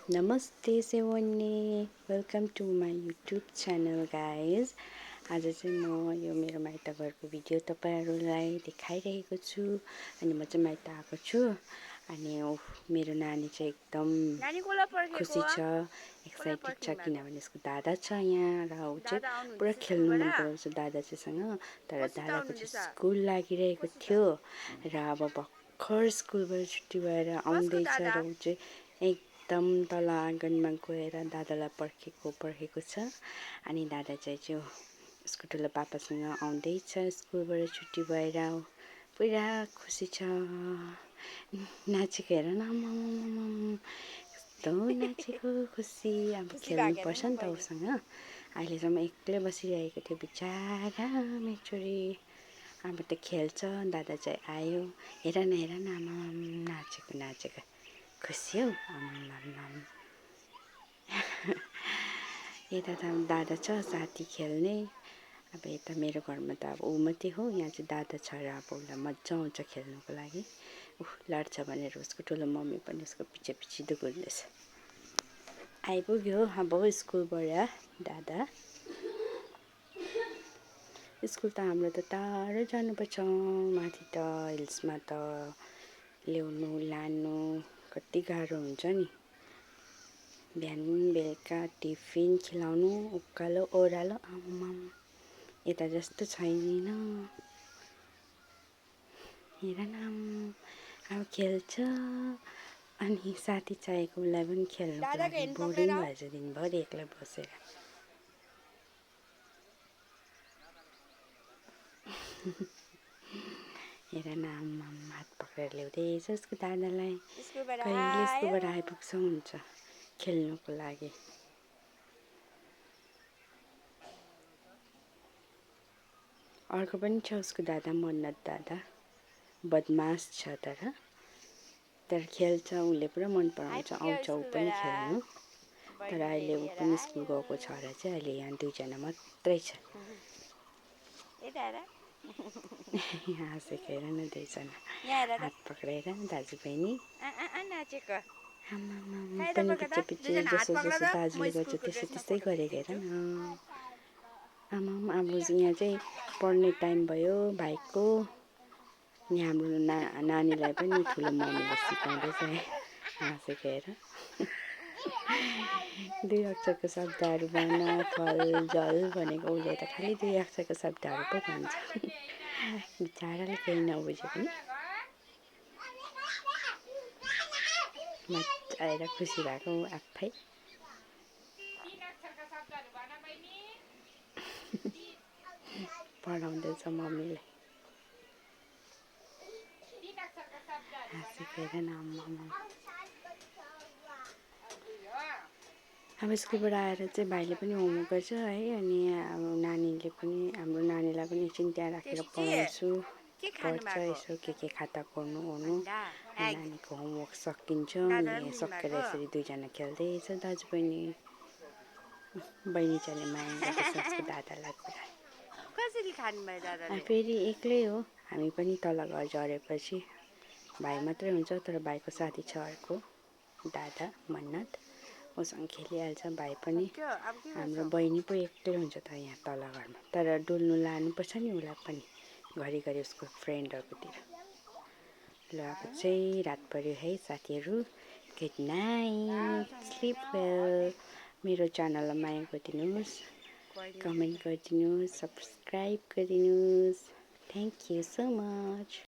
नमस्ते सेवन्ने, welcome to my YouTube channel guys. आज चाहिँ म यो मेरो माइत घरको भिडियो तपाईँहरूलाई देखाइरहेको छु। अनि म चाहिँ माइत आएको छु। अनि मेरो नानी चाहिँ एकदम खुसी छ, एक्साइटेड छ, किनभने उसको दादा छ यहाँ र ऊ चाहिँ पुरा खेल्नु मन पराउँछ दादा चाहिँसँग। तर दादाको चाहिँ स्कुल लागिरहेको थियो र अब भर्खर स्कुलबाट छुट्टी भएर आउँदैछ र ऊ चाहिँ एकदम तल आँगनमा गएर दादालाई पर्खेको छ। अनि दादा चाहिँ उसको ठुलो पापासँग आउँदैछ स्कुलबाट छुट्टी भएर, पुरा खुसी छ। नाचेको हेर न, कस्तो नाचेको खुसी। अब खेल्नु पर्छ नि त उसँग। अहिलेसम्म एक्लै बसिरहेको थियो बिचारा मेरो छोरी। अब त खेल्छ। दादा चाहिँ आयो, हेर न आमा नाचेको खुसी हौ। यता त दादा छ साथी खेल्ने। अब यता मेरो घरमा त अब ऊ मात्रै हो, यहाँ चाहिँ दादा छ र अब उसलाई मजा आउँछ खेल्नुको लागि। लड्छ भनेर उसको ठुलो मम्मी पनि उसको पछि दौडिँदैछ। आइपुग्यो अब स्कुलबाट दादा। स्कुल त हाम्रो त टाढो जानुपर्छ, माथि त हिल्समा त ल्याउनु लानु कति गाह्रो हुन्छ नि। बिहान बेलुका टिफिन खिलाउनु उकालो ओह्रालो, आम्माम यता जस्तो छैन। हेर न, अब खेल्छ। अनि साथी चाहिएको उसलाई पनि खेल्नुको लागि बोरिङ भएछ दिनभरि एक्लै बसेर। हेर न, आम्माम हात पक्रेर ल्याउँदैछ उसको दादालाई। कहिले स्कुलबाट आइपुग्छ हुन्छ खेल्नुको लागि। अर्को पनि छ उसको दादा, मन्नत दादा। बदमास छ तर खेल्छ। उसले पुरा मन पराउँछ, आउँछ ऊ पनि खेल्नु। तर अहिले ऊ पनि स्कुल गएको छ र चाहिँ अहिले यहाँ दुईजना मात्रै छ। हाँसेको हेर न, दुईजना हात पक्रेर दाजुबहिनी नाचेको। पनि पछि जसो दाजुले गर्छ त्यस्तै गरेको हेर न। आमाम अब यहाँ चाहिँ पढ्ने टाइम भयो भाइको। अनि हाम्रो नानीलाई पनि ठुलो मम्मीले सिकाउँदैछ। हाँसेको हेर। 2 अक्षरको शब्दहरू भन, फल जल भनेको उसले त खालि 2 अक्षरको शब्दहरू पो भन्छ। बिचाराले केही नबुझे पनि मजा आएर खुसी भएको आफै। पढाउँदैछ मम्मीले। हाँसेको हेर न, आम्मामा। अब स्कुलबाट आएर चाहिँ भाइले पनि होमवर्क गर्छ है। अनि अब नानीले पनि, हाम्रो नानीलाई पनि एकछिन त्यहाँ राखेर पढाउँछु। पढ्छ यसो के खाता कोर्नु ओर्नु। नानीको होमवर्क सकिन्छ। अनि सकेर यसरी दुईजना खेल्दैछ दाजुबहिनी। बहिनी चाहिँले माया गर्दैछ उसको दादालाई पुरा। कसरी खानुभयो दादाले? फेरि एक्लै हो। हामी पनि तल घर झरेपछि भाइ मात्रै हुन्छ। तर भाइको साथी छ अर्को दादा मन्नत, उसँग खेलिहाल्छ भाइ पनि। हाम्रो बहिनी पो एक्लै हुन्छ त यहाँ तल घरमा। तर डुल्नु लानुपर्छ नि उसलाई पनि घरिघरि उसको फ्रेन्डहरूकोतिर। ल अब चाहिँ रात पर्यो है साथीहरू। Good night, sleep well. मेरो च्यानललाई माया गरिदिनुहोस्, कमेन्ट गरिदिनुहोस्, सब्सक्राइब गरिदिनुहोस्। Thank you so much.